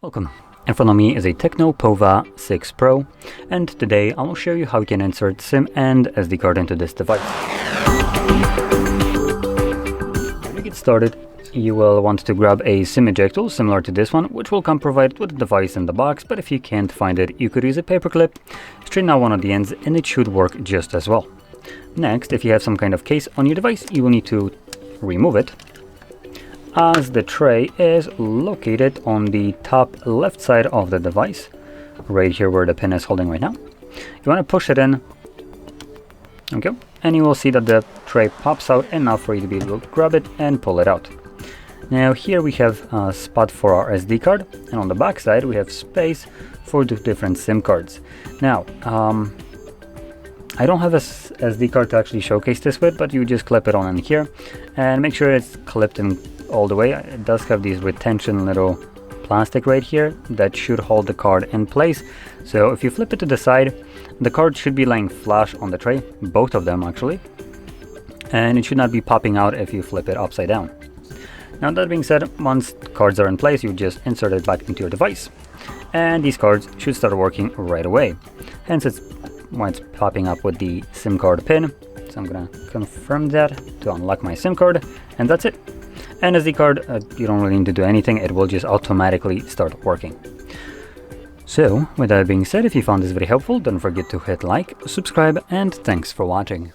Welcome. In front of me is a TECNO Pova 6 Pro, and today I will show you how you can insert SIM and SD card into this device. To get started, you will want to grab a SIM ejector similar to this one, which will come provided with the device in the box, but if you can't find it, you could use a paper clip, straighten out one of the ends, and it should work just as well. Next, if you have some kind of case on your device, you will need to remove it, as the tray is located on the top left side of the device, right here where the pin is holding right now. You want to push it in, okay, and you will see that the tray pops out enough for you to be able to grab it and pull it out. Now here we have a spot for our SD card, and on the back side we have space for the different SIM cards. Now I don't have a SD card to actually showcase this with, but you just clip it on in here and make sure it's clipped in all the way. It does have these retention little plastic right here that should hold the card in place. So if you flip it to the side, the card should be laying flush on the tray, both of them actually, and it should not be popping out if you flip it upside down. Now that being said, once cards are in place, you just insert it back into your device, and these cards should start working right away. Hence it's why it's popping up with the SIM card pin. So I'm gonna confirm that to unlock my SIM card, and that's it. And SD card, you don't really need to do anything, it will just automatically start working. So with that being said, if you found this video helpful, don't forget to hit like, subscribe, and thanks for watching.